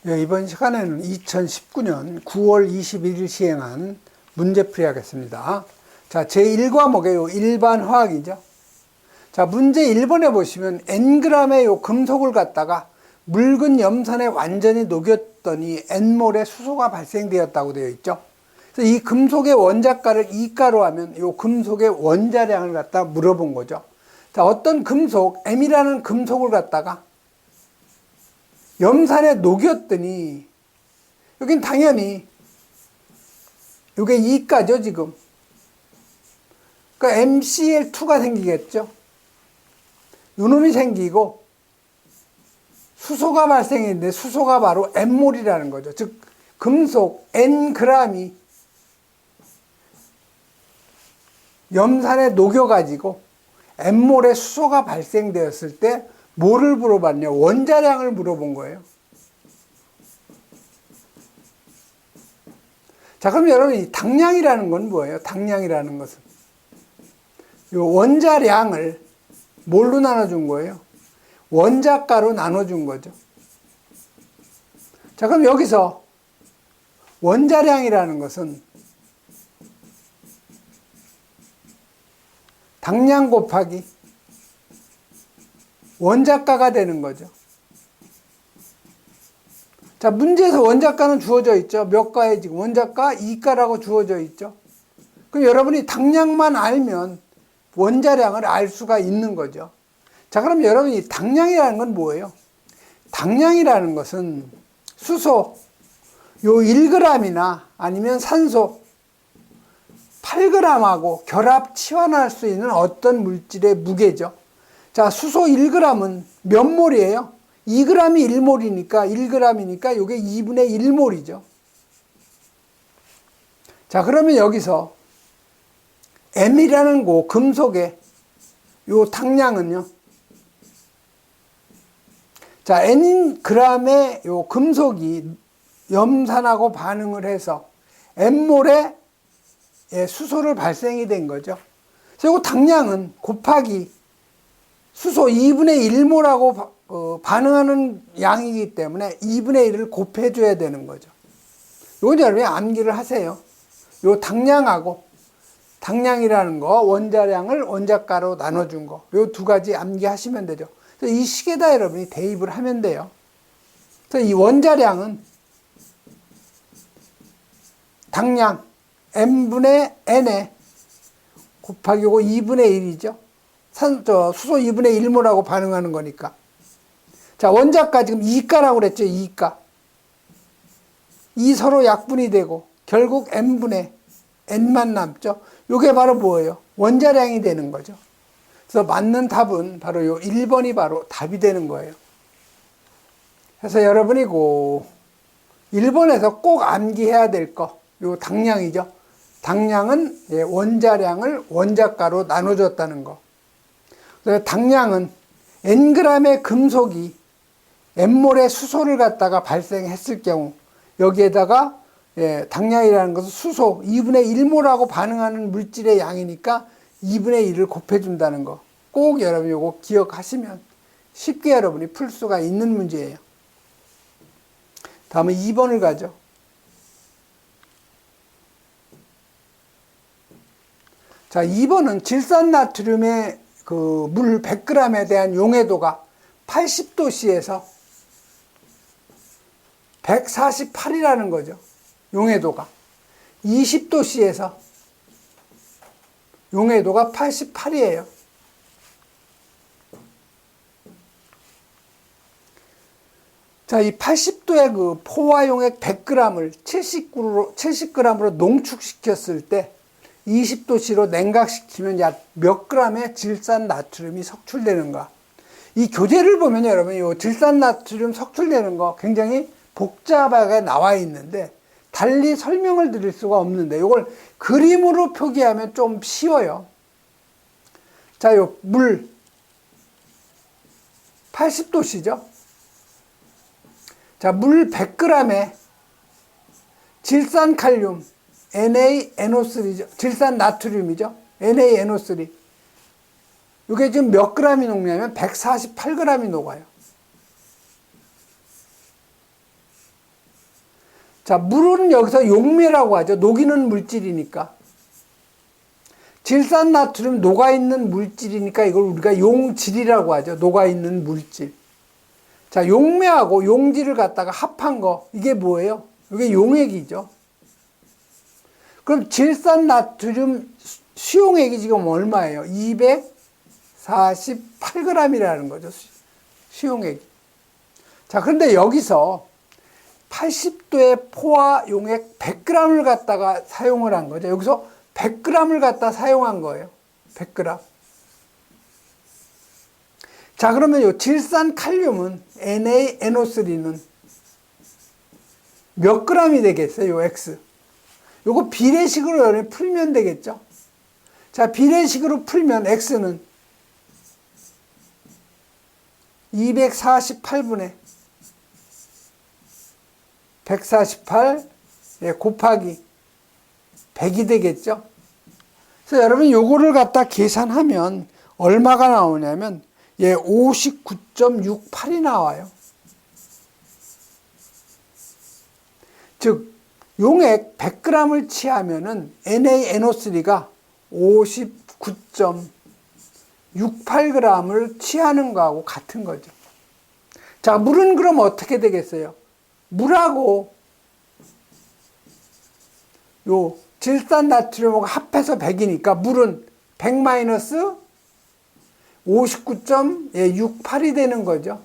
예, 이번 시간에는 2019년 9월 21일 시행한 문제풀이 하겠습니다. 자, 제1과목의 일반 화학이죠. 자, 문제 1번에 보시면 Ng의 요 금속을 갖다가 묽은 염산에 완전히 녹였더니 N몰의 수소가 발생되었다고 되어 있죠. 그래서 이 금속의 원자가를 E가로 하면 요 금속의 원자량을 갖다 물어본 거죠. 자, 어떤 금속, M이라는 금속을 갖다가 염산에 녹였더니 여긴 당연히 이게 E가죠 지금. 그러니까 MCl2가 생기겠죠. 요놈이 생기고 수소가 발생했는데 수소가 바로 N몰이라는 거죠. 즉 금속 Ng이 염산에 녹여가지고 N몰의 수소가 발생되었을 때 뭐를 물어봤냐? 원자량을 물어본 거예요. 자, 그럼 여러분, 이 당량이라는 건 뭐예요? 당량이라는 것은 이 원자량을 뭘로 나눠준 거예요? 원자가로 나눠준 거죠. 자, 그럼 여기서 원자량이라는 것은 당량 곱하기 원자가가 되는 거죠. 자, 문제에서 원자가는 주어져 있죠. 몇 가에 지금 원자가 2가라고 주어져 있죠. 그럼 여러분이 당량만 알면 원자량을 알 수가 있는 거죠. 자, 그럼 여러분이 당량이라는 건 뭐예요? 당량이라는 것은 수소 요 1g이나 아니면 산소 8g하고 결합 치환할 수 있는 어떤 물질의 무게죠. 자, 수소 1g은 몇 몰이에요? 2g이 1몰이니까 1g이니까 이게 2분의 1몰이죠. 자, 그러면 여기서 M이라는 고 금속의 요 당량은요. 자, Ng의 요 금속이 염산하고 반응을 해서 N몰의 수소를 발생이 된 거죠. 그래서 요 당량은 곱하기 수소 2분의 1몰하고 반응하는 양이기 때문에 2분의 1을 곱해줘야 되는 거죠. 이건 여러분이 암기를 하세요. 요 당량하고 당량이라는 거 원자량을 원자가로 나눠준 거 요 두 가지 암기하시면 되죠. 그래서 이 식에다 여러분이 대입을 하면 돼요. 그래서 이 원자량은 당량 M분의 N에 곱하기 2분의 1이죠. 수소 2분의 1몰하고 반응하는 거니까. 자, 원자가 지금 2가라고 그랬죠. 2가. 이 서로 약분이 되고 결국 N분의 N만 남죠. 이게 바로 뭐예요? 원자량이 되는 거죠. 그래서 맞는 답은 바로 요 1번이 바로 답이 되는 거예요. 그래서 여러분이 1번에서 꼭 암기해야 될 거, 요 당량이죠. 당량은 원자량을 원자가로 나눠줬다는 거. 그래서 당량은 Ng의 금속이 N몰의 수소를 갖다가 발생했을 경우 여기에다가 당량이라는 것은 수소 2분의 1몰하고 반응하는 물질의 양이니까 2분의 1을 곱해준다는 거. 꼭 여러분 이거 기억하시면 쉽게 여러분이 풀 수가 있는 문제예요. 다음은 2번을 가죠. 자, 2번은 질산나트륨의 물 100g에 대한 용해도가 80도씨에서 148이라는 거죠. 용해도가. 20도씨에서 용해도가 88이에요. 자, 이 80도의 포화용액 100g을 70g으로 농축시켰을 때 20도씨로 냉각시키면 약 몇 g의 질산나트륨이 석출되는가. 이 교재를 보면 여러분 이 질산나트륨 석출되는 거 굉장히 복잡하게 나와 있는데 달리 설명을 드릴 수가 없는데 이걸 그림으로 표기하면 좀 쉬워요. 자, 요 물 80도씨죠. 자, 물 100g에 질산칼륨 NaNO3죠. 질산나트륨이죠. NaNO3. 이게 지금 몇 g이 녹냐면 148g이 녹아요. 자, 물은 여기서 용매라고 하죠. 녹이는 물질이니까. 질산나트륨 녹아있는 물질이니까 이걸 우리가 용질이라고 하죠. 녹아있는 물질. 자, 용매하고 용질을 갖다가 합한 거, 이게 뭐예요? 이게 용액이죠. 그럼 질산나트륨 수용액이 지금 얼마예요? 248g이라는 거죠. 수용액이. 자, 그런데 여기서 80도의 포화 용액 100g을 갖다가 사용을 한 거죠. 여기서 100g을 갖다 사용한 거예요. 100g. 자, 그러면 요 질산칼륨은 NaNO3는 몇 g이 되겠어요? 요 X. 요거 비례식으로 풀면 되겠죠? 자, 비례식으로 풀면 X는 248분의 148 곱하기 100이 되겠죠? 그래서 여러분 요거를 갖다 계산하면 얼마가 나오냐면 59.68이 나와요. 즉 용액 100g을 취하면은 NaNO3가 59.68g을 취하는 거하고 같은 거죠. 자, 물은 그럼 어떻게 되겠어요? 물하고 요 질산나트륨하고 합해서 100이니까 물은 100 59.68이 되는 거죠.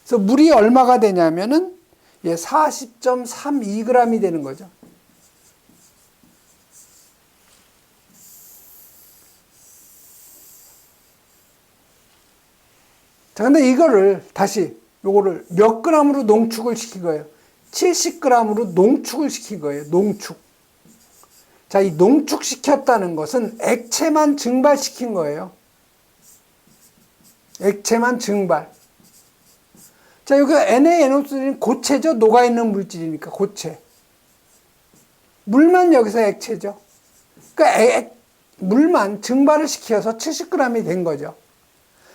그래서 물이 얼마가 되냐면은 40.32g이 되는 거죠. 자, 근데 이거를 다시 요거를 몇 g으로 농축을 시킨 거예요? 70g으로 농축을 시킨 거예요. 농축. 자, 이 농축시켰다는 것은 액체만 증발시킨 거예요. 액체만 증발. 자, 여기 NaNO3는 고체죠. 녹아있는 물질이니까 고체. 물만 여기서 액체죠. 그러니까 물만 증발을 시켜서 70g이 된 거죠.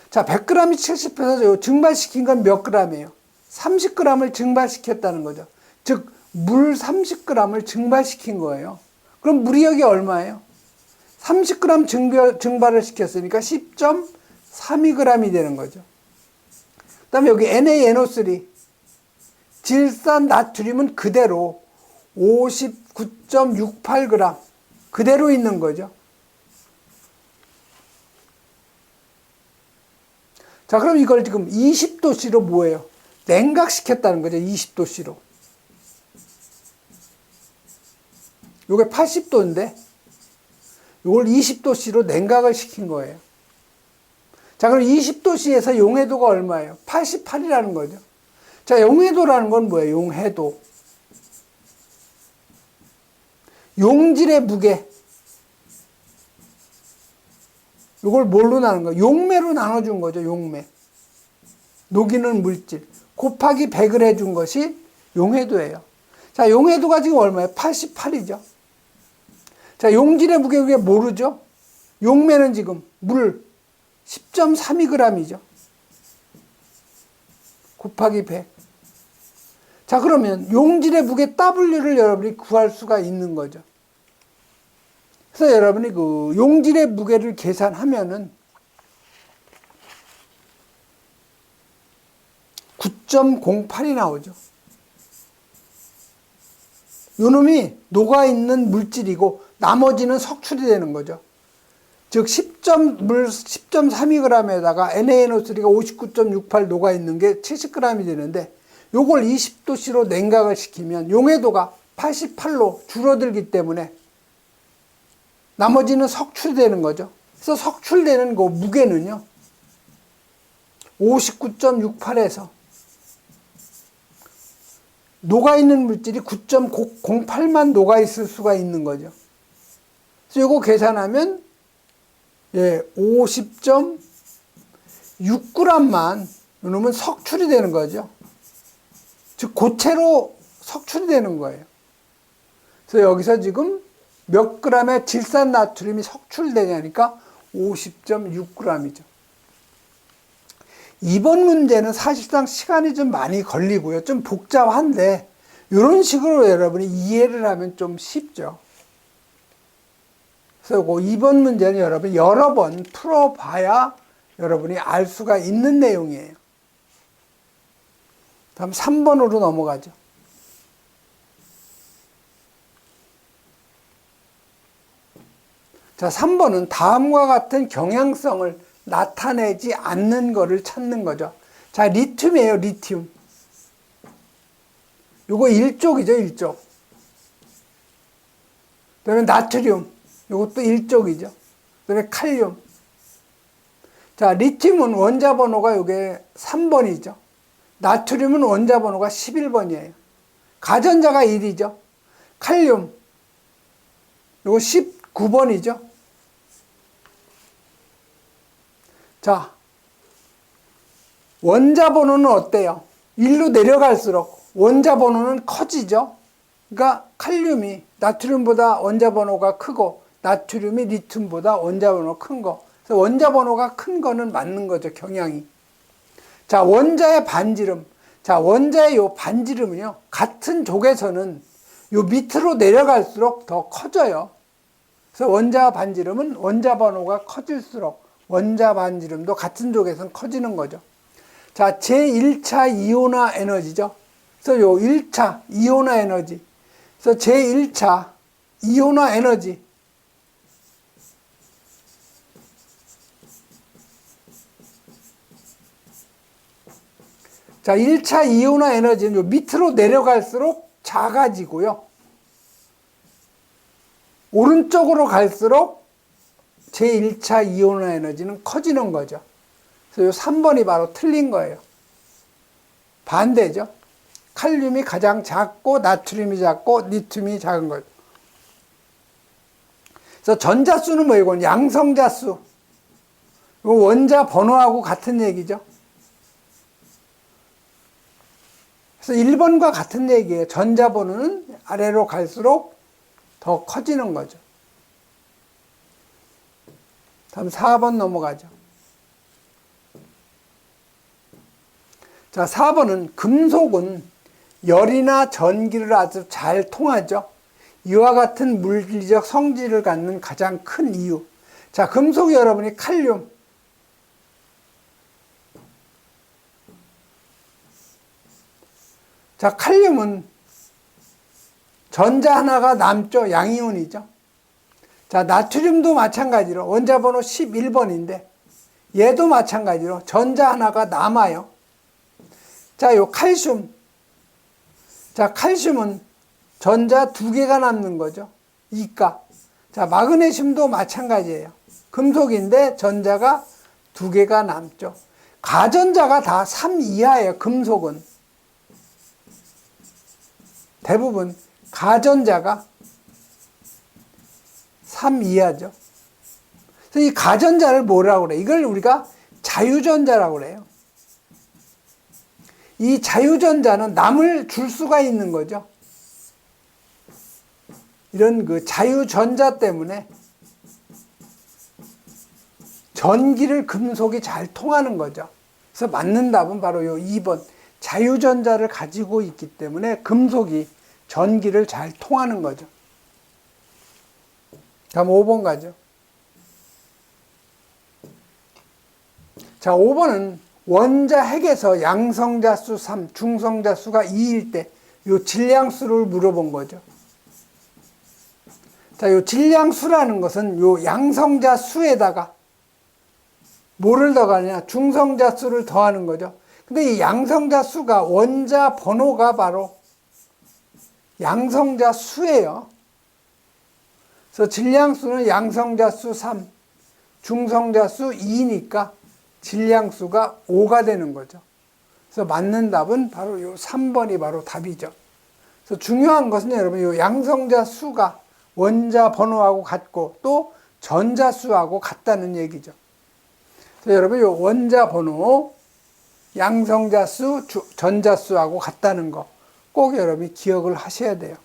자, 100g이 70에서 증발시킨 건 몇 g이에요? 30g을 증발시켰다는 거죠. 즉, 물 30g을 증발시킨 거예요. 그럼 물이 여기 얼마예요? 30g 증발을 시켰으니까 10.32g이 되는 거죠. 그 다음에 여기 NaNO3, 질산나트륨은 그대로 59.68g 그대로 있는 거죠. 자, 그럼 이걸 지금 20도씨로 뭐예요? 냉각시켰다는 거죠. 20도씨로. 요게 80도인데 요걸 20도씨로 냉각을 시킨 거예요. 자, 그럼 20도씨에서 용해도가 얼마예요? 88이라는 거죠. 자, 용해도라는 건 뭐예요? 용해도. 용질의 무게. 요걸 뭘로 나눈 거예요? 용매로 나눠준 거죠. 용매. 녹이는 물질. 곱하기 100을 해준 것이 용해도예요. 자, 용해도가 지금 얼마예요? 88이죠. 자, 용질의 무게 그게 모르죠? 용매는 지금 물 10.32g이죠. 곱하기 100. 자, 그러면 용질의 무게 W를 여러분이 구할 수가 있는 거죠. 그래서 여러분이 그 용질의 무게를 계산하면은 9.08이 나오죠. 요놈이 녹아있는 물질이고 나머지는 석출이 되는 거죠. 즉 10.32g에다가 NaNO3가 59.68 녹아있는 게 70g이 되는데 요걸 20도씨로 냉각을 시키면 용해도가 88로 줄어들기 때문에 나머지는 석출이 되는 거죠. 그래서 석출되는 그 무게는요 59.68에서 녹아있는 물질이 9.08만 녹아있을 수가 있는 거죠. 그래서 이거 계산하면 50.6g만 이놈은 석출이 되는 거죠. 즉 고체로 석출이 되는 거예요. 그래서 여기서 지금 몇 g의 질산나트륨이 석출되냐니까 50.6g이죠. 이번 문제는 사실상 시간이 좀 많이 걸리고요. 좀 복잡한데 이런 식으로 여러분이 이해를 하면 좀 쉽죠. 그래서 2번 문제는 여러분 여러 번 풀어봐야 여러분이 알 수가 있는 내용이에요. 다음 3번으로 넘어가죠. 자, 3번은 다음과 같은 경향성을 나타내지 않는 거를 찾는 거죠. 자, 리튬이에요, 리튬. 요거 1족이죠, 1족. 그 다음에 나트륨. 요것도 1족이죠. 그 다음에 칼륨. 자, 리튬은 원자 번호가 요게 3번이죠. 나트륨은 원자 번호가 11번이에요. 가전자가 1이죠. 칼륨. 요거 19번이죠. 자, 원자 번호는 어때요? 1로 내려갈수록 원자 번호는 커지죠. 그러니까 칼륨이 나트륨보다 원자 번호가 크고 나트륨이 리튬보다 원자 번호가 큰 거. 그래서 원자 번호가 큰 거는 맞는 거죠, 경향이. 자, 원자의 반지름. 자, 원자의 요 반지름은요, 같은 족에서는 요 밑으로 내려갈수록 더 커져요. 그래서 원자 반지름은 원자 번호가 커질수록 원자 반지름도 같은 족에서는 커지는 거죠. 자, 제1차 이온화 에너지죠. 그래서 요 1차 이온화 에너지. 그래서 제1차 이온화 에너지. 자, 1차 이온화 에너지는 요 밑으로 내려갈수록 작아지고요. 오른쪽으로 갈수록 제1차 이온화 에너지는 커지는 거죠. 그래서 요 3번이 바로 틀린 거예요. 반대죠. 칼륨이 가장 작고 나트륨이 작고 리튬이 작은 거죠. 그래서 전자수는 뭐 이건 양성자수. 이거 원자 번호하고 같은 얘기죠. 그래서 1번과 같은 얘기예요. 전자 번호는 아래로 갈수록 더 커지는 거죠. 다음 4번 넘어가죠. 자, 4번은 금속은 열이나 전기를 아주 잘 통하죠. 이와 같은 물리적 성질을 갖는 가장 큰 이유. 자, 금속이 여러분이 칼륨. 자, 칼륨은 전자 하나가 남죠. 양이온이죠. 자, 나트륨도 마찬가지로 원자 번호 11번인데 얘도 마찬가지로 전자 하나가 남아요. 자, 요 칼슘. 자, 칼슘은 전자 2개가 남는 거죠. 이가. 자, 마그네슘도 마찬가지예요. 금속인데 전자가 2개가 남죠. 가전자가 다 3 이하예요. 금속은. 대부분 가전자가 3 이하죠. 그래서 이 가전자를 뭐라고 그래? 이걸 우리가 자유전자라고 그래요. 이 자유전자는 남을 줄 수가 있는 거죠. 이런 그 자유전자 때문에 전기를 금속이 잘 통하는 거죠. 그래서 맞는 답은 바로 요 2번. 자유전자를 가지고 있기 때문에 금속이 전기를 잘 통하는 거죠. 다음 5번 가죠. 자, 5번은 원자 핵에서 양성자수 3, 중성자수가 2일 때 요 질량수를 물어본 거죠. 자, 요 질량수라는 것은 요 양성자수에다가 뭐를 더하느냐? 중성자수를 더하는 거죠. 근데 이 양성자수가 원자 번호가 바로 양성자수예요. 그래서 질량수는 양성자수 3, 중성자수 2니까 질량수가 5가 되는 거죠. 그래서 맞는 답은 바로 요 3번이 바로 답이죠. 그래서 중요한 것은 여러분 요 양성자수가 원자 번호하고 같고 또 전자수하고 같다는 얘기죠. 그래서 여러분 요 원자 번호, 양성자수, 전자수하고 같다는 거 꼭 여러분이 기억을 하셔야 돼요.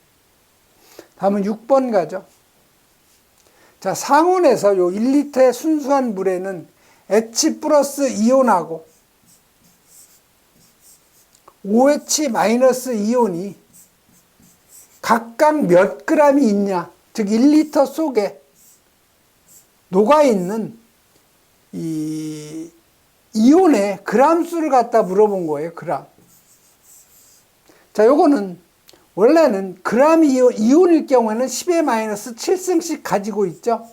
다음은 6번 가죠. 자, 상온에서 요 1리터의 순수한 물에는 H 플러스 이온하고 OH 마이너스 이온이 각각 몇 g이 있냐, 즉 1리터 속에 녹아있는 이 이온의 그람수를 갖다 물어본 거예요. 그람. 자, 요거는 원래는 그람 이온일 경우에는 10의 -7승씩 가지고 있죠.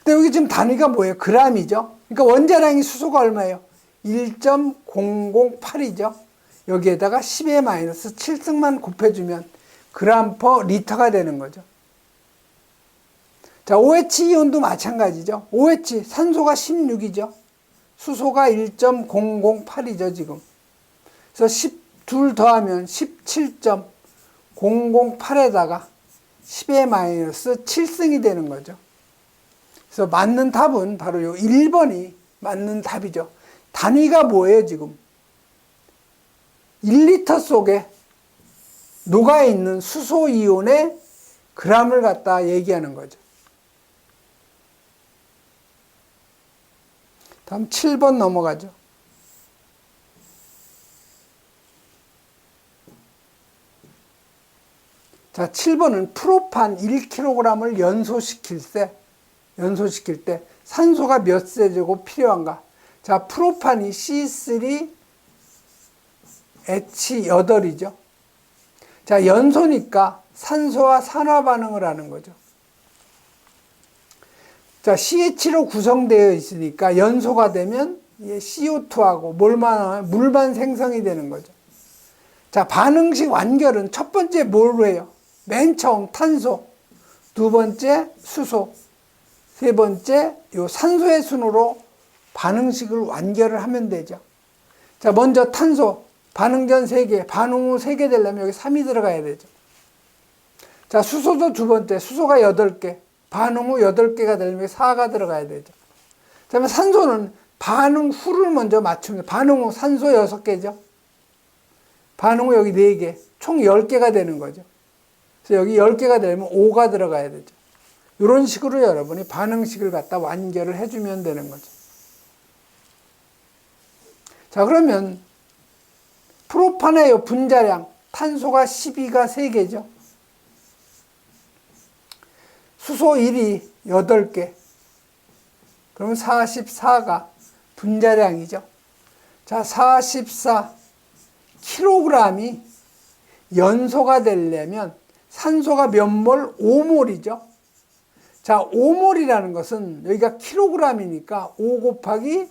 근데 여기 지금 단위가 뭐예요? 그람이죠. 그러니까 원자량이 수소가 얼마예요? 1.008이죠. 여기에다가 10의 -7승만 곱해주면 그람 퍼 리터가 되는 거죠. 자, OH 이온도 마찬가지죠. OH, 산소가 16이죠. 수소가 1.008이죠, 지금. 그래서 둘 더하면 17.008에다가 10의 -7승이 되는 거죠. 그래서 맞는 답은 바로 요 1번이 맞는 답이죠. 단위가 뭐예요, 지금? 1리터 속에 녹아있는 수소 이온의 그람을 갖다 얘기하는 거죠. 다음 7번 넘어가죠. 자, 7번은 프로판 1kg을 연소시킬 때 산소가 몇 세제곱 필요한가? 자, 프로판이 C3H8이죠. 자, 연소니까 산소와 산화 반응을 하는 거죠. 자, CH로 구성되어 있으니까 연소가 되면 CO2하고 물만 생성이 되는 거죠. 자, 반응식 완결은 첫 번째 뭘로 해요? 맨 처음 탄소, 두 번째 수소, 세 번째 요 산소의 순으로 반응식을 완결을 하면 되죠. 자, 먼저 탄소, 반응 전 3개, 반응 후 3개 되려면 여기 3이 들어가야 되죠. 자, 수소도 두 번째, 수소가 8개, 반응 후 8개가 되려면 4가 들어가야 되죠. 자, 그러면 산소는 반응 후를 먼저 맞추면, 반응 후 산소 6개죠. 반응 후 여기 4개, 총 10개가 되는 거죠. 그래서 여기 10개가 되려면 5가 들어가야 되죠. 이런 식으로 여러분이 반응식을 갖다 완결을 해주면 되는 거죠. 자, 그러면 프로판의 분자량, 탄소가 12가 3개죠. 수소 1이 8개. 그러면 44가 분자량이죠. 자, 44kg이 연소가 되려면 산소가 몇 몰? 5몰이죠. 자, 5몰이라는 것은 여기가 킬로그램이니까 5 곱하기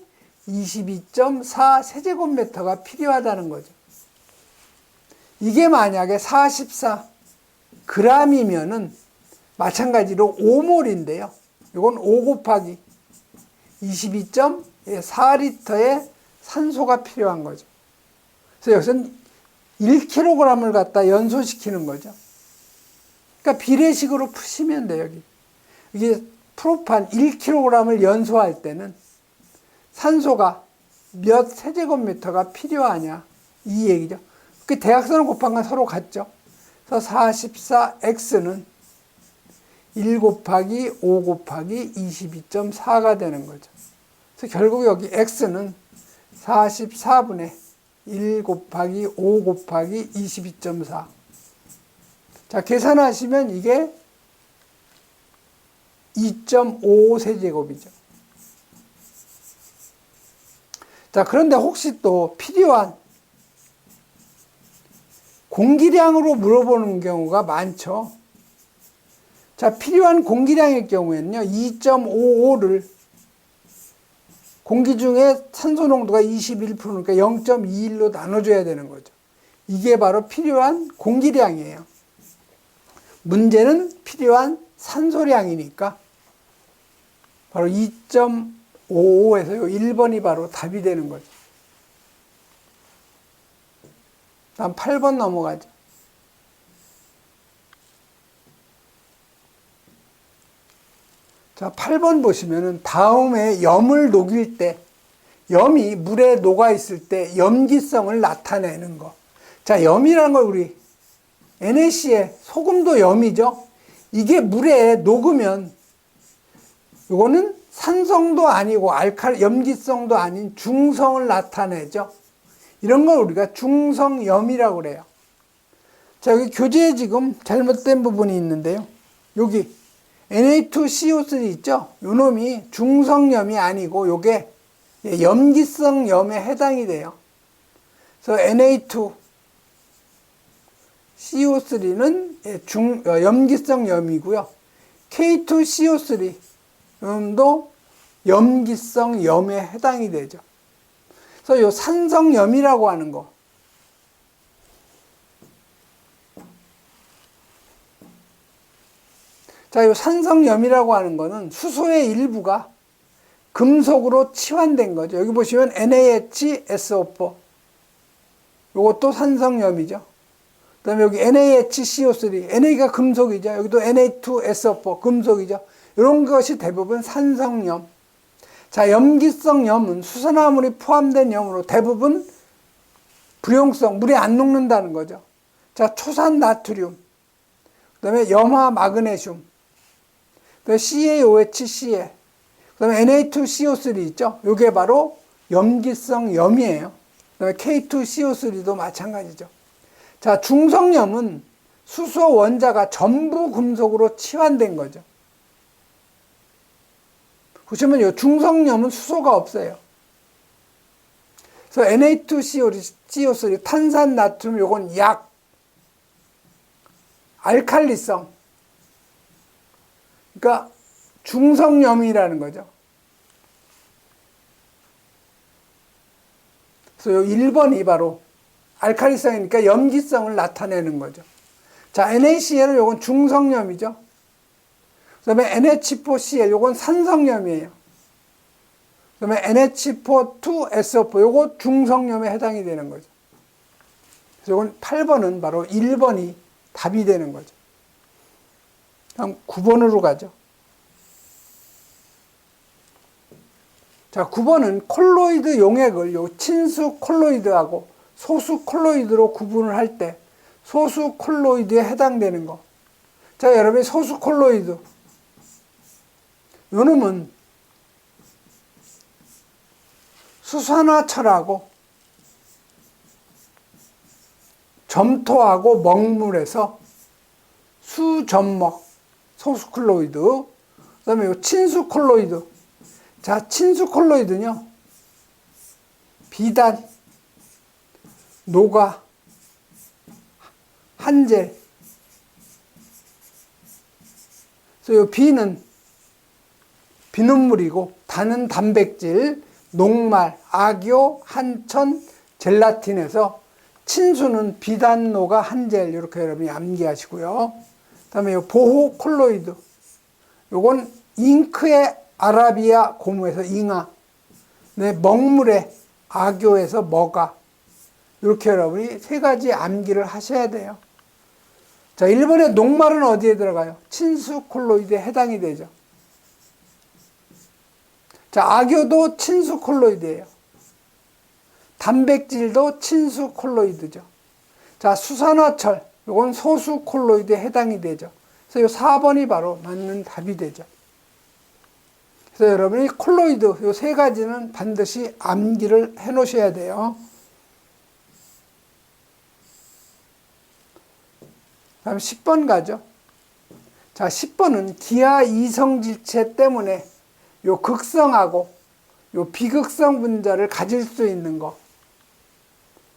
22.4 세제곱미터가 필요하다는 거죠. 이게 만약에 44g이면은 마찬가지로 5몰인데요. 이건 5 곱하기 22.4리터의 산소가 필요한 거죠. 그래서 여기서는 1kg을 갖다 연소시키는 거죠. 그러니까 비례식으로 푸시면 돼요, 여기. 이게 프로판 1kg을 연소할 때는 산소가 몇 세제곱미터가 필요하냐, 이 얘기죠. 그 대각선을 곱한 건 서로 같죠. 그래서 44x는 1 곱하기 5 곱하기 22.4가 되는 거죠. 그래서 결국 여기 x는 44분의 1 곱하기 5 곱하기 22.4. 자, 계산하시면 이게 2.55세제곱이죠. 자, 그런데 혹시 또 필요한 공기량으로 물어보는 경우가 많죠. 자, 필요한 공기량일 경우에는요, 2.55를 공기 중에 산소 농도가 21%니까 0.21로 나눠줘야 되는 거죠. 이게 바로 필요한 공기량이에요. 문제는 필요한 산소량이니까 바로 2.55에서 1번이 바로 답이 되는 거죠. 다음 8번 넘어가죠. 자, 8번 보시면은 다음에 염을 녹일 때, 염이 물에 녹아 있을 때 염기성을 나타내는 거. 자, 염이라는 걸 우리 NaCl, 소금도 염이죠. 이게 물에 녹으면 이거는 산성도 아니고 염기성도 아닌 중성을 나타내죠. 이런 걸 우리가 중성염이라고 그래요. 자, 여기 교재에 지금 잘못된 부분이 있는데요. 여기 Na2CO3 있죠? 요 놈이 중성염이 아니고 요게 염기성 염에 해당이 돼요. 그래서 Na2CO3는 염기성 염이고요. K2CO3 도 염기성 염에 해당이 되죠. 그래서 요 산성염이라고 하는 거. 자, 요 산성염이라고 하는 거는 수소의 일부가 금속으로 치환된 거죠. 여기 보시면 NaHSO4. 요것도 산성염이죠. 그 다음에 여기 NaHCO3. NA가 금속이죠. 여기도 Na2SO4. 금속이죠. 이런 것이 대부분 산성염. 자, 염기성 염은 수산화물이 포함된 염으로 대부분 불용성, 물에 안 녹는다는 거죠. 자, 초산 나트륨. 그 다음에 염화 마그네슘. 그 다음에 CaOH, 그 다음에 Na2CO3 있죠? 요게 바로 염기성 염이에요. 그 다음에 K2CO3도 마찬가지죠. 자, 중성염은 수소 원자가 전부 금속으로 치환된 거죠. 보시면 요 중성염은 수소가 없어요. 그래서 Na2CO3, 탄산 나트륨, 요건 약, 알칼리성. 그러니까 중성염이라는 거죠. 그래서 요 1번이 바로 알칼리성이니까 염기성을 나타내는 거죠. 자, NaCl은 요건 중성염이죠. 그 다음에 NH4Cl, 요건 산성염이에요. 그 다음에 NH4,2SO4, 요거 중성염에 해당이 되는 거죠. 그래서 요건 8번은 바로 1번이 답이 되는 거죠. 다음 9번으로 가죠. 자, 9번은 콜로이드 용액을 요 친수 콜로이드하고 소수 콜로이드로 구분을 할 때 소수 콜로이드에 해당되는 거. 자, 여러분 소수 콜로이드. 요 놈은 수산화철하고 점토하고 먹물에서 수점먹, 소수 콜로이드. 그 다음에 요 친수 콜로이드. 자, 친수 콜로이드는요, 비단, 노가, 한젤. 그래서 요 비는 비눗물이고, 단은 단백질, 녹말, 악교, 한천, 젤라틴에서 친수는 비단, 노가, 한젤. 이렇게 여러분이 암기하시고요. 그 다음에 요 보호 콜로이드. 요건 잉크의 아라비아 고무에서 잉아, 네, 먹물의 악교에서 먹아. 이렇게 여러분이 세 가지 암기를 하셔야 돼요. 자, 1번의 녹말은 어디에 들어가요? 친수 콜로이드에 해당이 되죠. 자, 악교도 친수 콜로이드예요. 단백질도 친수 콜로이드죠. 자, 수산화철, 이건 소수 콜로이드에 해당이 되죠. 그래서 이 4번이 바로 맞는 답이 되죠. 그래서 여러분이 콜로이드 요 세 가지는 반드시 암기를 해 놓으셔야 돼요. 다음 10번 가죠. 자, 10번은 기하 이성질체 때문에 요 극성하고 요 비극성 분자를 가질 수 있는 거.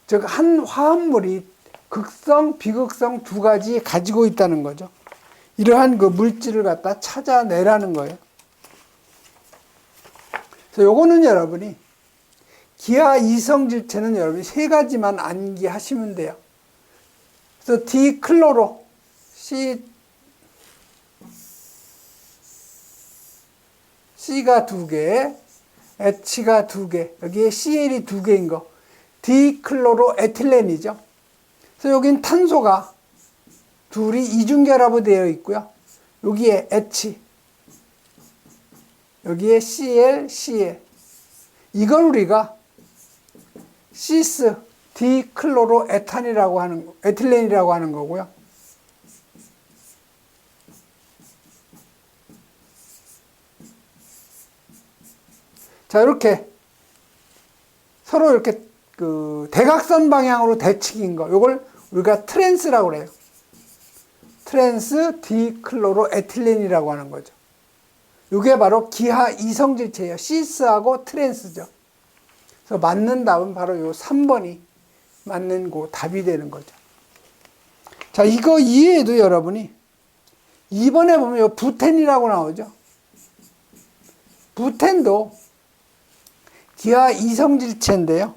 즉, 한 화합물이 극성, 비극성 두 가지 가지고 있다는 거죠. 이러한 그 물질을 갖다 찾아내라는 거예요. 그래서 요거는 여러분이 기하 이성질체는 여러분이 세 가지만 암기하시면 돼요. 그래서 디클로로 C가 두 개, H가 두 개, 여기에 Cl이 두 개인 거. 디클로로 에틸렌이죠. 그래서 여긴 탄소가 둘이 이중결합이 되어 있고요. 여기에 H, 여기에 Cl, Cl. 이걸 우리가 시스 디클로로 에탄이라고 하는, 에틸렌이라고 하는 거고요. 자, 이렇게 서로 이렇게 그 대각선 방향으로 대칭인 거, 이걸 우리가 트랜스라고 그래요. 트랜스 디클로로에틸렌이라고 하는 거죠. 이게 바로 기하 이성질체예요. 시스하고 트랜스죠. 그래서 맞는 답은 바로 요 3번이 맞는 그 답이 되는 거죠. 자, 이거 이외에도 여러분이 2번에 보면 요 부텐이라고 나오죠. 부텐도 기하 이성질체인데요.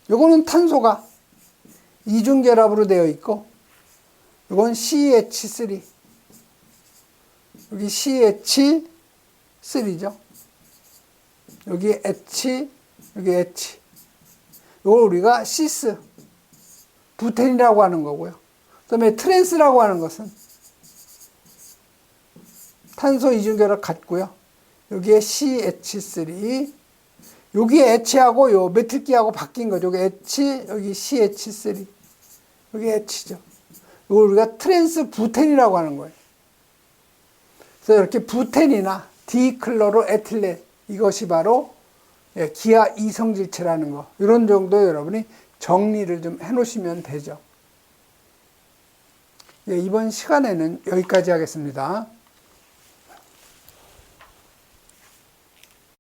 요거는 탄소가 이중결합으로 되어 있고, 이건 CH3. 여기 CH3죠. 여기 H, 여기 H. 이걸 우리가 시스, 부텐이라고 하는 거고요. 그 다음에 트랜스라고 하는 것은 탄소 이중결합 같고요. 여기에 CH3. 여기 H하고 요 메틸기하고 바뀐 거죠. 여기 H, 여기 CH3. 여기 H죠. 이걸 우리가 트랜스 부텐이라고 하는 거예요. 그래서 이렇게 부텐이나 디클로로에틸렌, 이것이 바로 기하 이성질체라는 거. 이런 정도 여러분이 정리를 좀 해 놓으시면 되죠. 이번 시간에는 여기까지 하겠습니다.